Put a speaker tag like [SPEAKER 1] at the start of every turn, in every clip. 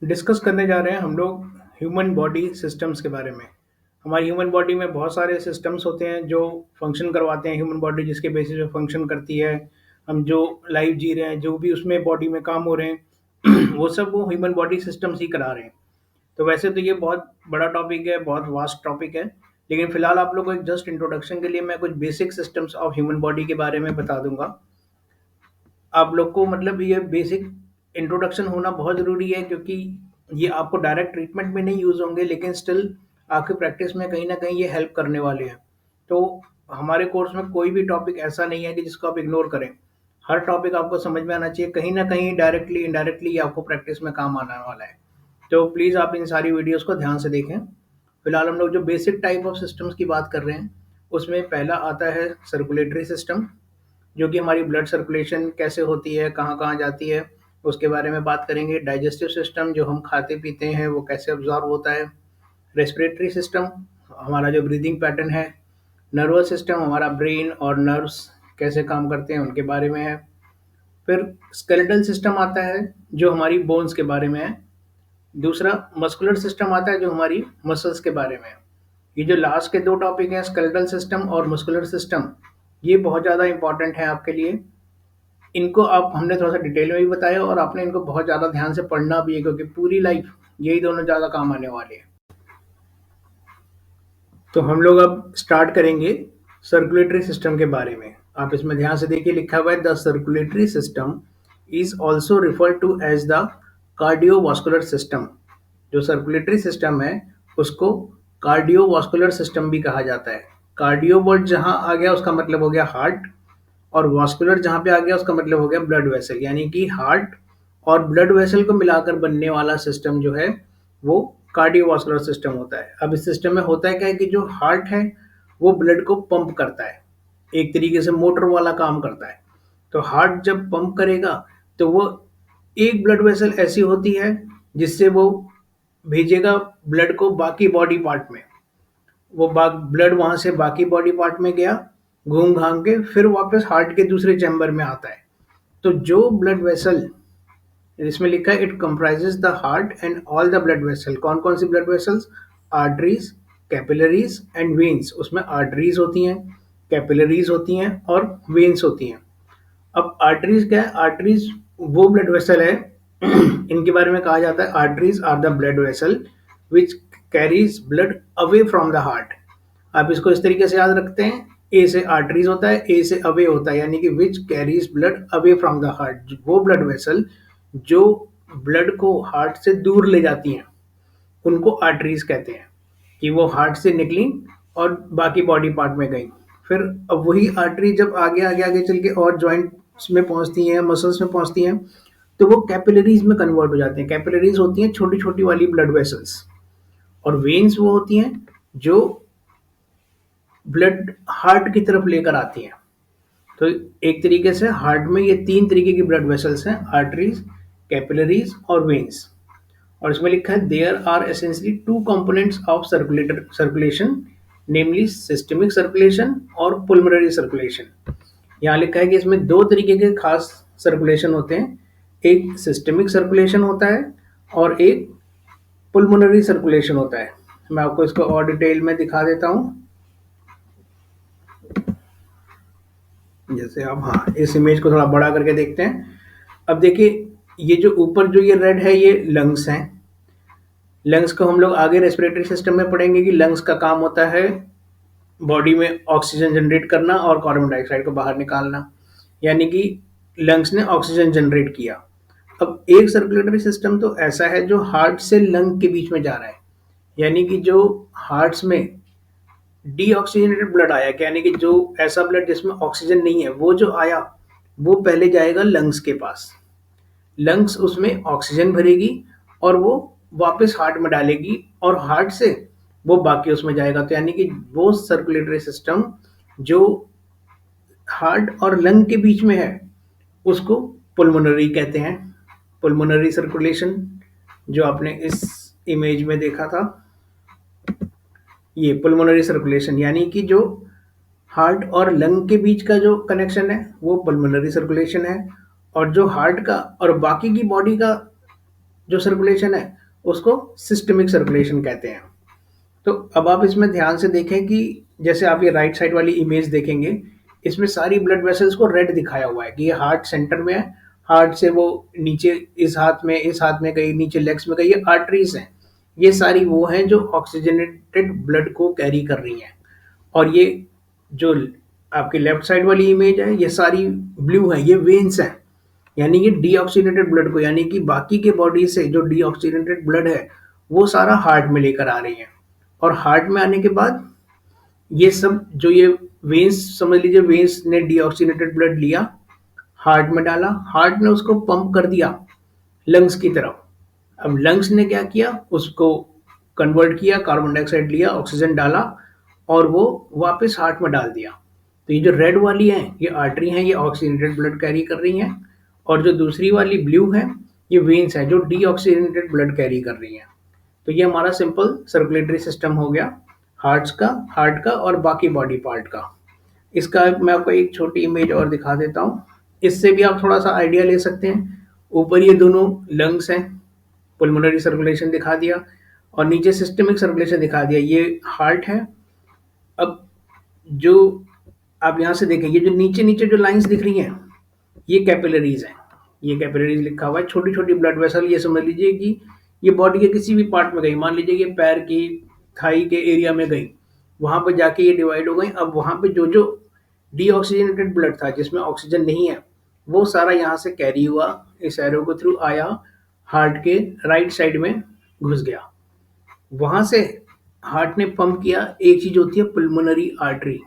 [SPEAKER 1] Discuss करने जा रहे हैं हम लोग ह्यूमन बॉडी सिस्टम्स के बारे में। हमारी ह्यूमन बॉडी में बहुत सारे सिस्टम्स होते हैं जो फंक्शन करवाते हैं। ह्यूमन बॉडी जिसके बेसिस पे फंक्शन करती है, हम जो लाइफ जी रहे हैं, जो भी उसमें बॉडी में काम हो रहे हैं वो ह्यूमन बॉडी सिस्टम्स ही करा रहे हैं। तो वैसे तो ये बहुत बड़ा टॉपिक है, बहुत वास्ट टॉपिक है, लेकिन फिलहाल आप लोगों को जस्ट इंट्रोडक्शन के लिए मैं कुछ basic systems of human body के बारे में बता दूंगा। आप लोग को मतलब ये बेसिक इंट्रोडक्शन होना बहुत ज़रूरी है, क्योंकि ये आपको डायरेक्ट ट्रीटमेंट में नहीं यूज़ होंगे, लेकिन स्टिल आपकी प्रैक्टिस में कहीं ना कहीं ये हेल्प करने वाले हैं। तो हमारे कोर्स में कोई भी टॉपिक ऐसा नहीं है कि जिसको आप इग्नोर करें। हर टॉपिक आपको समझ में आना चाहिए, कहीं ना कहीं डायरेक्टली इनडायरेक्टली ये आपको प्रैक्टिस में काम आने वाला है। तो प्लीज़ आप इन सारी वीडियोस को ध्यान से देखें। फिलहाल हम लोग जो बेसिक टाइप ऑफ सिस्टम्स की बात कर रहे हैं, उसमें पहला आता है सर्कुलेटरी सिस्टम, जो कि हमारी ब्लड सर्कुलेशन कैसे होती है, कहाँ कहाँ जाती है, उसके बारे में बात करेंगे। डाइजेस्टिव सिस्टम, जो हम खाते पीते हैं वो कैसे अब्जॉर्ब होता है। रेस्पिरेटरी सिस्टम, हमारा जो ब्रीदिंग पैटर्न है। नर्वस सिस्टम, हमारा ब्रेन और नर्व्स कैसे काम करते हैं उनके बारे में है। फिर स्केलेटल सिस्टम आता है जो हमारी बोन्स के बारे में है। दूसरा मस्कुलर सिस्टम आता है जो हमारी मसल्स के बारे में है। ये जो लास्ट के दो टॉपिक हैं, स्केलेटल सिस्टम और मस्कुलर सिस्टम, ये बहुत ज़्यादा इंपॉर्टेंट है आपके लिए। इनको आप हमने थोड़ा सा डिटेल में भी बताया और आपने इनको बहुत ज़्यादा ध्यान से पढ़ना भी है, क्योंकि पूरी लाइफ यही दोनों ज़्यादा काम आने वाले हैं। तो हम लोग अब स्टार्ट करेंगे सर्कुलेटरी सिस्टम के बारे में। आप इसमें ध्यान से देखिए, लिखा हुआ है the circulatory system is also referred to as the cardiovascular system. जो सर्कुलेटरी सिस्टम है उसको कार्डियोवास्कुलर सिस्टम भी कहा जाता है। कार्डियो वर्ड जहाँ आ गया उसका मतलब हो गया हार्ट, और वास्कुलर जहाँ पे आ गया उसका मतलब हो गया ब्लड वेसल, यानी कि हार्ट और ब्लड वेसल को मिलाकर बनने वाला सिस्टम जो है वो कार्डियोवास्कुलर सिस्टम होता है। अब इस सिस्टम में होता है क्या है कि जो हार्ट है वो ब्लड को पंप करता है, एक तरीके से मोटर वाला काम करता है। तो हार्ट जब पंप करेगा तो वो एक ब्लड वेसल ऐसी होती है जिससे वो भेजेगा ब्लड को बाकी बॉडी पार्ट में। वो ब्लड वहां से बाकी बॉडी पार्ट में गया, घूम घाम के फिर वापस हार्ट के दूसरे चैम्बर में आता है। तो जो ब्लड वेसल, इसमें लिखा है it comprises the heart and all the blood vessel. कौन कौन सी blood vessels? Arteries, capillaries and veins. उसमें आर्टरीज होती हैं, कैपिलरीज होती हैं और वेन्स होती हैं। अब आर्टरीज क्या है? आर्टरीज वो ब्लड वेसल है इनके बारे में कहा जाता है arteries are the blood vessel which carries blood away from the heart. आप इसको इस तरीके से याद रखते हैं, ए से आर्टरीज होता है, ए से अवे होता है, यानी कि विच carries blood away from the heart. वो ब्लड वेसल जो ब्लड को हार्ट से दूर ले जाती हैं उनको आर्टरीज कहते हैं, कि वो हार्ट से निकली और बाकी बॉडी पार्ट में गई। फिर अब वही आर्टरी जब आगे आगे आगे चल के और जॉइंट्स में पहुंचती हैं, मसल्स में पहुंचती हैं, तो वो कैपिलरीज में कन्वर्ट हो जाते हैं। कैपिलरीज होती हैं छोटी छोटी वाली ब्लड वेसल्स, और वेन्स वो होती हैं जो ब्लड हार्ट की तरफ लेकर आती हैं। तो एक तरीके से हार्ट में ये तीन तरीके की ब्लड वेसल्स हैं, आर्टरीज, कैपिलरीज और वेन्स। और इसमें लिखा है there are essentially two components of circulation, namely systemic circulation और पुल्मोनरी सर्कुलेशन। यहाँ लिखा है कि इसमें दो तरीके के खास सर्कुलेशन होते हैं, एक सिस्टमिक सर्कुलेशन होता है और एक पुल्मोनरी सर्कुलेशन होता है। मैं आपको इसको और डिटेल में दिखा देता हूँ। जैसे अब हाँ, इस इमेज को थोड़ा बड़ा करके देखते हैं। अब देखिए, ये जो ऊपर जो ये रेड है ये लंग्स हैं। लंग्स को हम लोग आगे रेस्पिरेटरी सिस्टम में पढ़ेंगे कि लंग्स का काम होता है बॉडी में ऑक्सीजन जनरेट करना और कार्बन डाइऑक्साइड को बाहर निकालना, यानी कि लंग्स ने ऑक्सीजन जनरेट किया। अब एक सर्कुलेटरी सिस्टम तो ऐसा है जो हार्ट से लंग के बीच में जा रहा है, यानी कि जो हार्ट्स में डीऑक्सीजनेटेड ब्लड आया, यानी कि जो ऐसा ब्लड जिसमें ऑक्सीजन नहीं है, वो जो आया वो पहले जाएगा लंग्स के पास। लंग्स उसमें ऑक्सीजन भरेगी और वो वापस हार्ट में डालेगी और हार्ट से वो बाकी उसमें जाएगा। तो यानी कि वो सर्कुलेटरी सिस्टम जो हार्ट और लंग के बीच में है उसको पुल्मोनरी कहते हैं। पुल्मोनरी सर्कुलेशन जो आपने इस इमेज में देखा था, ये पुल्मोनरी सर्कुलेशन, यानी कि जो हार्ट और लंग के बीच का जो कनेक्शन है वो पुल्मोनरी सर्कुलेशन है। और जो हार्ट का और बाकी की बॉडी का जो सर्कुलेशन है उसको सिस्टमिक सर्कुलेशन कहते हैं। तो अब आप इसमें ध्यान से देखें कि जैसे आप ये राइट साइड वाली इमेज देखेंगे, इसमें सारी ब्लड वेसल्स को रेड दिखाया हुआ है कि ये हार्ट सेंटर में है। हार्ट से वो नीचे इस हाथ में गई, नीचे लेग्स में गई, ये आर्टरीज हैं। ये सारी वो हैं जो ऑक्सीजनेटेड ब्लड को कैरी कर रही हैं। और ये जो आपकी लेफ्ट साइड वाली इमेज है, ये सारी ब्लू है, ये वेन्स हैं। यानी कि डीऑक्सीनेटेड ब्लड को, यानी कि बाकी के बॉडी से जो डीऑक्सीनेटेड ब्लड है वो सारा हार्ट में लेकर आ रही है। और हार्ट में आने के बाद ये सब जो ये वेन्स, समझ लीजिए वेन्स ने डीऑक्सीनेटेड ब्लड लिया, हार्ट में डाला, हार्ट ने उसको पंप कर दिया लंग्स की तरफ। अब लंग्स ने क्या किया, उसको कन्वर्ट किया, कार्बन डाइऑक्साइड लिया, ऑक्सीजन डाला और वो वापस हार्ट में डाल दिया। तो ये जो रेड वाली है ये आर्टरी हैं, ये ऑक्सीजनेटेड ब्लड कैरी कर रही हैं। और जो दूसरी वाली ब्लू है ये वेन्स है जो डीऑक्सीजनेटेड ब्लड कैरी कर रही हैं। तो ये हमारा सिंपल सर्कुलेटरी सिस्टम हो गया हार्ट का और बाकी बॉडी पार्ट का। इसका मैं आपको एक छोटी इमेज और दिखा देता हूँ, इससे भी आप थोड़ा सा आइडिया ले सकते हैं। ऊपर ये दोनों लंग्स हैं, पुल्मोनरी सर्कुलेशन दिखा दिया, और नीचे सिस्टमिक सर्कुलेशन दिखा दिया, ये हार्ट है। अब जो आप यहाँ से देखें, ये जो नीचे नीचे जो लाइंस दिख रही हैं ये कैपिलरीज हैं। ये कैपिलरीज लिखा हुआ है, छोटी छोटी ब्लड वेसल। ये समझ लीजिए कि ये बॉडी के किसी भी पार्ट में गई, मान लीजिए ये पैर की थाई के एरिया में गई, वहां पर जाके ये डिवाइड हो गई। अब वहां पे जो जो डीऑक्सीजनेटेड ब्लड था जिसमें ऑक्सीजन नहीं है वो सारा यहाँ से कैरी हुआ, इस एरो के थ्रू आया, हार्ट के राइट साइड में घुस गया। वहां से हार्ट ने पंप किया, एक चीज होती है पुल्मोनरी आर्टरी,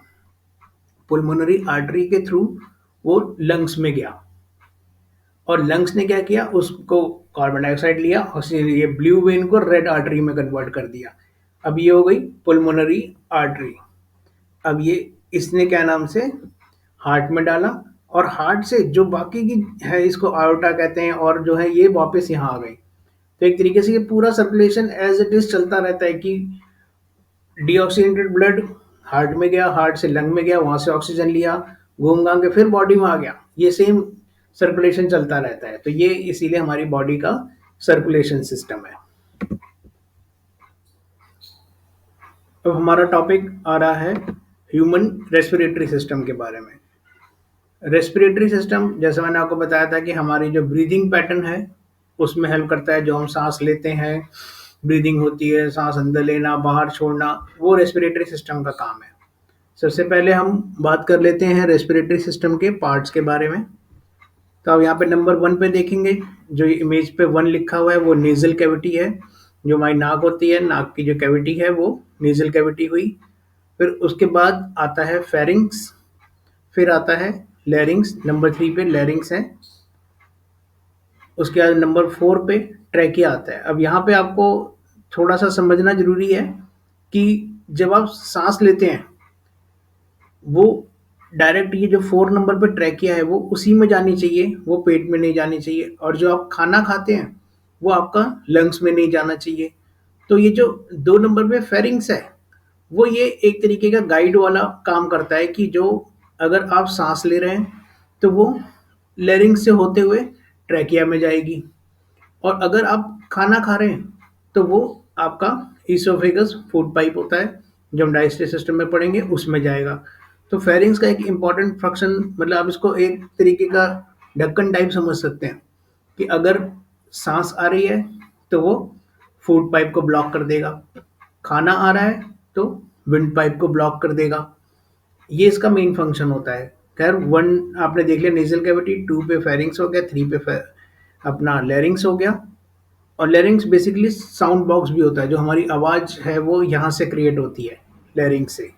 [SPEAKER 1] पुल्मोनरी आर्टरी के थ्रू वो लंग्स में गया। और लंग्स ने क्या किया, उसको कार्बन डाइऑक्साइड लिया, ऑक्सीजन, ये ब्लू वेन को रेड आर्टरी में कन्वर्ट कर दिया। अब ये हो गई पुल्मोनरी आर्टरी। अब ये इसने क्या नाम से हार्ट में डाला, और हार्ट से जो बाकी की है इसको आयोटा कहते हैं, और जो है ये वापस यहाँ आ गई। तो एक तरीके से ये पूरा सर्कुलेशन एज इट इज चलता रहता है कि डीऑक्सीनेटेड ब्लड हार्ट में गया, हार्ट से लंग में गया, वहां से ऑक्सीजन लिया, घूम घाम के फिर बॉडी में आ गया। ये सेम सर्कुलेशन चलता रहता है। तो ये इसीलिए हमारी बॉडी का सर्कुलेशन सिस्टम है। अब हमारा टॉपिक आ रहा है ह्यूमन रेस्पिरेटरी सिस्टम के बारे में। रेस्पिरेटरी सिस्टम, जैसे मैंने आपको बताया था कि हमारी जो ब्रीदिंग पैटर्न है उसमें हेल्प करता है। जो हम सांस लेते हैं, ब्रीदिंग होती है, सांस अंदर लेना बाहर छोड़ना, वो रेस्पिरेटरी सिस्टम का काम है। सबसे पहले हम बात कर लेते हैं रेस्पिरेटरी सिस्टम के पार्ट्स के बारे में। तो आप यहाँ पे नंबर 1 पे देखेंगे, जो इमेज पे 1 लिखा हुआ है वो नेजल कैविटी है। जो हमारी नाक होती है, नाक की जो कैविटी है वो नेजल कैविटी हुई। फिर उसके बाद आता है फेरिंग्स, फिर आता है लैरिंग्स, नंबर 3 पे लैरिंग्स है। उसके बाद नंबर 4 पे ट्रैकिया आता है। अब यहाँ पे आपको थोड़ा सा समझना जरूरी है कि जब आप सांस लेते हैं वो डायरेक्ट ये जो 4 नंबर पे ट्रैकिया है वो उसी में जानी चाहिए, वो पेट में नहीं जानी चाहिए। और जो आप खाना खाते हैं वो आपका लंग्स में नहीं जाना चाहिए। तो ये जो 2 नंबर पे फेरिंग्स है वो ये एक तरीके का गाइड वाला काम करता है कि जो अगर आप सांस ले रहे हैं तो वो लेरिंग्स से होते हुए ट्रैकिया में जाएगी, और अगर आप खाना खा रहे हैं तो वो आपका ईसोफेगस फूड पाइप होता है जो हम डाइजेस्टिव सिस्टम में पढ़ेंगे उसमें जाएगा। तो फेरिंग्स का एक इम्पॉर्टेंट फंक्शन, मतलब आप इसको एक तरीके का ढक्कन टाइप समझ सकते हैं कि अगर सांस आ रही है तो वो फूड पाइप को ब्लॉक कर देगा, खाना आ रहा है तो विंड पाइप को ब्लॉक कर देगा। ये इसका मेन फंक्शन होता है। खैर 1 आपने देख लिया नेजल कैविटी, 2 पे फेरिंग्स हो गया, 3 पे अपना लैरिंग्स हो गया। और लैरिंग्स बेसिकली साउंड बॉक्स भी होता है, जो हमारी आवाज़ है वो यहाँ से क्रिएट होती है लैरिंग्स से।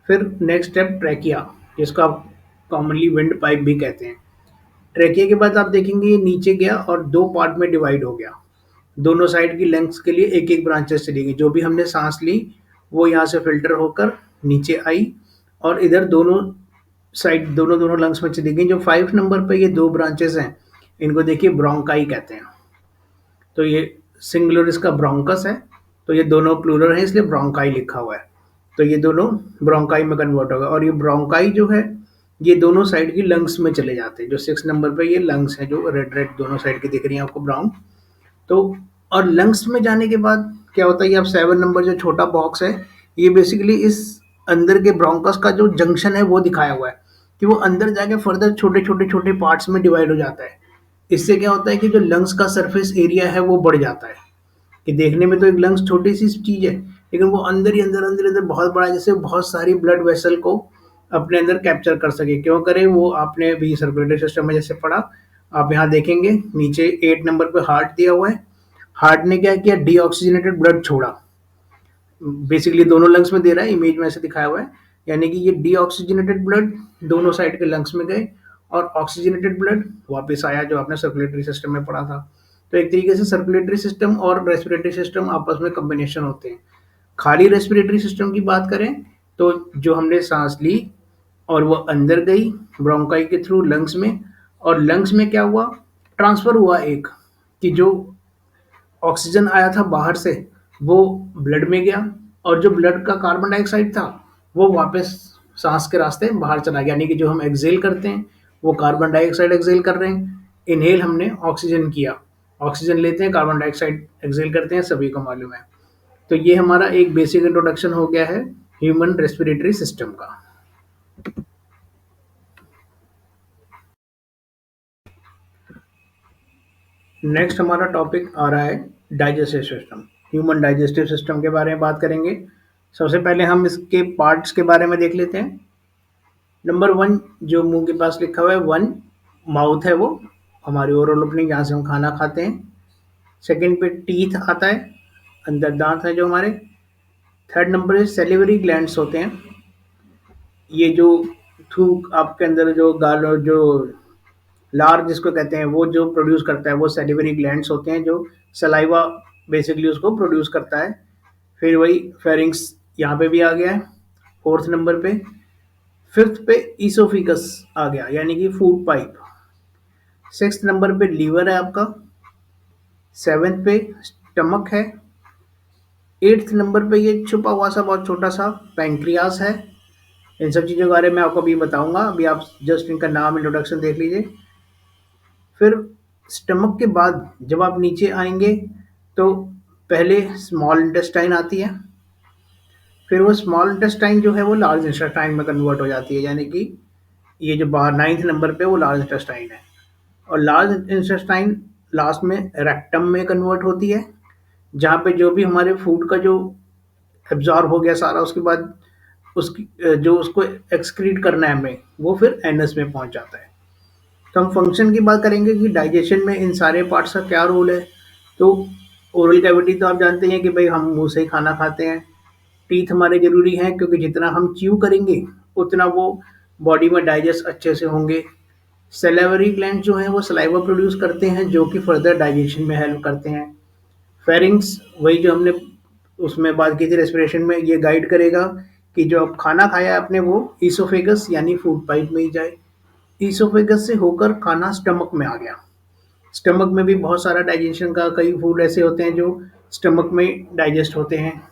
[SPEAKER 1] फिर नेक्स्ट स्टेप ट्रैकिया, जिसको आप कॉमनली विंड पाइप भी कहते हैं। ट्रैकिया के बाद आप देखेंगे ये नीचे गया और 2 पार्ट में डिवाइड हो गया। दोनों साइड की लंग्स के लिए एक एक ब्रांचेस चली गई। जो भी हमने सांस ली वो यहाँ से फिल्टर होकर नीचे आई, और इधर दोनों साइड दोनों दोनों लंग्स में चली गई। जो 5 नंबर पे ये 2 ब्रांचेस हैं इनको देखिए ब्रोंकाई कहते हैं। तो ये सिंगुलर इसका ब्रोंकस है, तो ये दोनों प्लूरल है इसलिए ब्रोंकाई लिखा हुआ है। तो ये दोनों ब्रोंकाई में कन्वर्ट होगा, और ये ब्रोंकाई जो है ये दोनों साइड की लंग्स में चले जाते हैं। जो 6 नंबर पे ये लंग्स है जो रेड रेड दोनों साइड की दिख रही है आपको ब्राउन, तो और लंग्स में जाने के बाद क्या होता है, ये अब 7 नंबर जो छोटा बॉक्स है, ये बेसिकली इस अंदर के ब्रोंकस का जो जंक्शन है वो दिखाया हुआ है कि वो अंदर जाके फर्दर छोटे छोटे छोटे पार्ट्स में डिवाइड हो जाता है। इससे क्या होता है कि जो लंग्स का सरफेस एरिया है वो बढ़ जाता है। कि देखने में तो एक लंग्स छोटी सी चीज है, लेकिन वो अंदर ही अंदर अंदर अंदर बहुत बड़ा, जैसे बहुत सारी ब्लड वेसल को अपने अंदर कैप्चर कर सके। क्यों करे वो, आपने भी सर्कुलेटरी सिस्टम में जैसे पढ़ा, आप यहाँ देखेंगे नीचे 8 नंबर पे हार्ट दिया हुआ है। हार्ट ने क्या किया, डीऑक्सीजनेटेड ब्लड छोड़ा। बेसिकली दोनों लंग्स में दे रहा है, इमेज में ऐसे दिखाया हुआ है। यानी कि ये डीऑक्सीजनेटेड ब्लड दोनों साइड के लंग्स में गए और ऑक्सीजनेटेड ब्लड वापस आया, जो आपने सर्कुलेटरी सिस्टम में पढ़ा था। तो एक तरीके से सर्कुलेटरी सिस्टम और रेस्पिरेटरी सिस्टम आपस में कॉम्बिनेशन होते हैं। खाली रेस्पिरेटरी सिस्टम की बात करें तो जो हमने सांस ली और वो अंदर गई ब्रोंकाई के थ्रू लंग्स में, और लंग्स में क्या हुआ, ट्रांसफर हुआ एक, कि जो ऑक्सीजन आया था बाहर से वो ब्लड में गया, और जो ब्लड का कार्बन डाइऑक्साइड था वो वापस सांस के रास्ते बाहर चला गया। यानी कि जो हम एक्सेल करते हैं वो कार्बन डाइऑक्साइड एक्सेल कर रहे हैं, इनहेल हमने ऑक्सीजन किया, ऑक्सीजन लेते हैं, कार्बन डाइऑक्साइड एक्सेल करते हैं, सभी को मालूम है। तो ये हमारा एक बेसिक इंट्रोडक्शन हो गया है ह्यूमन रेस्पिरेटरी सिस्टम का। नेक्स्ट हमारा टॉपिक आ रहा है digestive system. Human digestive system के बारे में बात करेंगे। सबसे पहले हम इसके पार्ट्स के बारे में देख लेते हैं। नंबर वन, जो मुंह के पास लिखा हुआ है वन, माउथ है वो, हमारी ओरल ओपनिंग जहाँ से हम खाना खाते हैं। सेकंड पे टीथ आता है, अंदर दांत है जो हमारे। थर्ड नंबर पे सेलिवरी ग्लैंड्स होते हैं, ये जो थूक आपके अंदर जो गाल और जो लार जिसको कहते हैं वो जो प्रोड्यूस करता है वो सेलिवरी ग्लैंड्स होते हैं, जो सलाइवा बेसिकली उसको प्रोड्यूस करता है। फिर वही फेरिंग्स यहाँ पे भी आ गया है फोर्थ नंबर पे। फिफ्थ पे ईसोफिगस आ गया, यानी कि फूड पाइप। सिक्स नंबर पे लीवर है आपका। सेवेंथ पे स्टमक है। एट्थ नंबर पे ये छुपा हुआ सा बहुत छोटा सा पैंक्रियास है। इन सब चीज़ों के बारे में आपको अभी बताऊंगा, अभी आप जस्ट इनका नाम इंट्रोडक्शन देख लीजिए। फिर स्टमक के बाद जब आप नीचे आएंगे तो पहले स्मॉल इंटेस्टाइन आती है, फिर वो स्मॉल इंटेस्टाइन जो है वो लार्ज इंटेस्टाइन में कन्वर्ट हो जाती है। यानी कि ये जो बाहर नाइन्थ नंबर पे वो लार्ज इंटेस्टाइन है, और लार्ज इंटेस्टाइन लास्ट में रेक्टम में कन्वर्ट होती है, जहाँ पे जो भी हमारे फूड का जो एब्जॉर्ब हो गया सारा, उसके बाद उसकी जो उसको एक्सक्रीट करना है हमें, वो फिर एनस में पहुंच जाता है। तो हम फंक्शन की बात करेंगे कि डाइजेशन में इन सारे पार्ट्स का क्या रोल है। तो ओरल कैविटी तो आप जानते हैं कि भाई हम मुंह से ही खाना खाते हैं। टीथ हमारे ज़रूरी हैं क्योंकि जितना हम च्यू करेंगे उतना वो बॉडी में डाइजेस्ट अच्छे से होंगे। सैलिवरी ग्लैंड जो हैं वो सलाइवा प्रोड्यूस करते हैं, जो कि फर्दर डाइजेशन में हेल्प करते हैं। फेरिंग्स वही जो हमने उसमें बात की थी रेस्पिरेशन में, ये गाइड करेगा कि जो अब खाना खाया है आपने वो ईसोफेगस यानी फूड पाइप में ही जाए। ईसोफेगस से होकर खाना स्टमक में आ गया। स्टमक में भी बहुत सारा डाइजेशन का, कई फूड ऐसे होते हैं जो स्टमक में डाइजेस्ट होते हैं।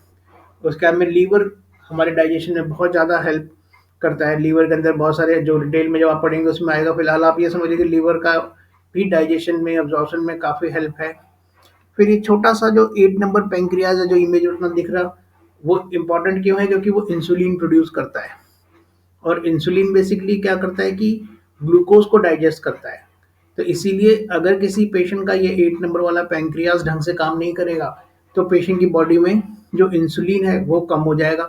[SPEAKER 1] उसके बाद में लीवर हमारे डाइजेशन में बहुत ज़्यादा हेल्प करता है। लीवर के अंदर बहुत सारे, जो डिटेल में जब आप पढ़ेंगे उसमें आएगा, फिलहाल आप ये समझिए कि लीवर का भी डाइजेशन में, अब्जॉर्प्शन में काफ़ी हेल्प है। फिर ये छोटा सा जो 8 नंबर पेंक्रियाज है जो इमेज में दिख रहा, वो इम्पोर्टेंट क्यों है, क्योंकि वो इंसुलिन प्रोड्यूस करता है। और इंसुलिन बेसिकली क्या करता है कि ग्लूकोज को डाइजेस्ट करता है। तो इसीलिए अगर किसी पेशेंट का ये 8 नंबर वाला पैंक्रियाज ढंग से काम नहीं करेगा तो पेशेंट की बॉडी में जो इंसुलिन है वो कम हो जाएगा।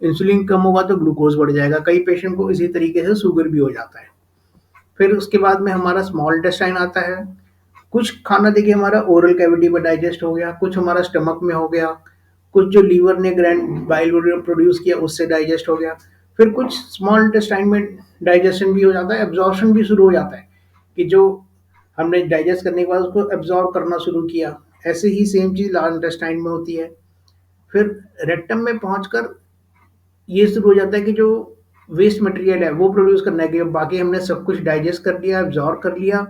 [SPEAKER 1] इंसुलिन कम होगा तो ग्लूकोज बढ़ जाएगा। कई पेशेंट को इसी तरीके से शुगर भी हो जाता है। फिर उसके बाद में हमारा स्मॉल इंटेस्टाइन आता है। कुछ खाना देखिए हमारा ओरल कैविटी में डाइजेस्ट हो गया, कुछ हमारा स्टमक में हो गया, कुछ जो लीवर ने ग्रैंड बाइल प्रोड्यूस किया उससे डाइजेस्ट हो गया। फिर कुछ स्मॉल इंटेस्टाइन में डाइजेशन भी हो जाता है, एब्जॉर्प्शन भी शुरू हो जाता है, कि जो हमने डाइजेस्ट करने के बाद उसको एब्जॉर्ब करना शुरू किया। ऐसे ही सेम चीज़ लार्ज इंटेस्टाइन में होती है। फिर रेक्टम में पहुंचकर ये शुरू हो जाता है कि जो वेस्ट मटेरियल है वो प्रोड्यूस करना है, कि अब बाकी हमने सब कुछ डाइजेस्ट कर लिया, एब्जॉर्ब कर लिया,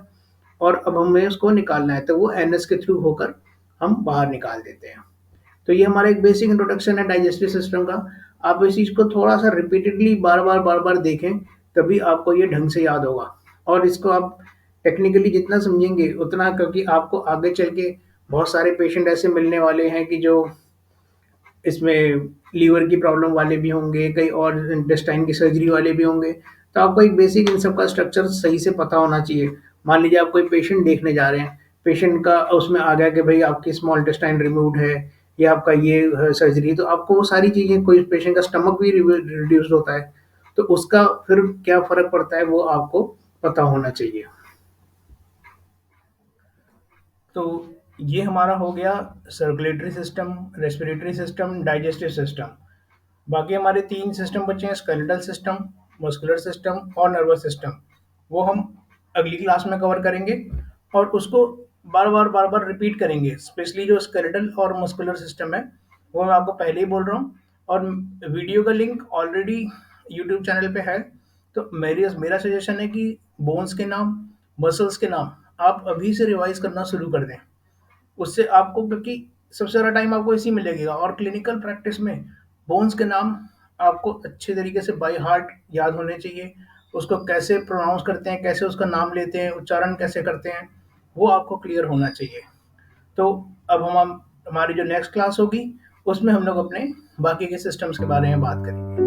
[SPEAKER 1] और अब हमें उसको निकालना है, तो वो एनएस के थ्रू होकर हम बाहर निकाल देते हैं। तो ये हमारा एक बेसिक इंट्रोडक्शन है डाइजेस्टिव सिस्टम का। आप इस चीज़ को थोड़ा सा रिपीटेडली बार बार देखें, तभी आपको ये ढंग से याद होगा। और इसको आप टेक्निकली जितना समझेंगे उतना, क्योंकि आपको आगे चल के बहुत सारे पेशेंट ऐसे मिलने वाले हैं कि जो इसमें लीवर की प्रॉब्लम वाले भी होंगे, कई और इंटेस्टाइन की सर्जरी वाले भी होंगे। तो आपको एक बेसिक इन सब का स्ट्रक्चर सही से पता होना चाहिए। मान लीजिए आप कोई पेशेंट देखने जा रहे हैं, पेशेंट का उसमें आ गया कि भाई आपकी स्मॉल इंटेस्टाइन रिमूव्ड है या आपका ये सर्जरी है, तो आपको वो सारी चीज़ें, कोई पेशेंट का स्टमक भी रिड्यूस्ड होता है, तो उसका फिर क्या फ़र्क पड़ता है वो आपको पता होना चाहिए। तो ये हमारा हो गया circulatory system, respiratory system, digestive system. बाकी हमारे 3 सिस्टम बचे हैं, स्केलेटल सिस्टम, मस्कुलर सिस्टम और नर्वस सिस्टम। वो हम अगली क्लास में कवर करेंगे और उसको बार-बार रिपीट करेंगे। स्पेशली जो स्केलेटल और मस्कुलर सिस्टम है, वो मैं आपको पहले ही बोल रहा हूँ, और वीडियो का लिंक ऑलरेडी यूट्यूब चैनल पे है। तो मेरा सजेशन है कि बोन्स के नाम, मसल्स के नाम आप अभी से रिवाइज़ करना शुरू कर दें। उससे आपको, क्योंकि सबसे ज़्यादा टाइम आपको इसी में लगेगा, और क्लिनिकल प्रैक्टिस में बोन्स के नाम आपको अच्छे तरीके से बाय हार्ट याद होने चाहिए। उसको कैसे प्रोनाउंस करते हैं, कैसे उसका नाम लेते हैं, उच्चारण कैसे करते हैं, वो आपको क्लियर होना चाहिए। तो अब हमारी जो नेक्स्ट क्लास होगी, उसमें हम लोग अपने बाकी के सिस्टम्स के बारे में बात करेंगे।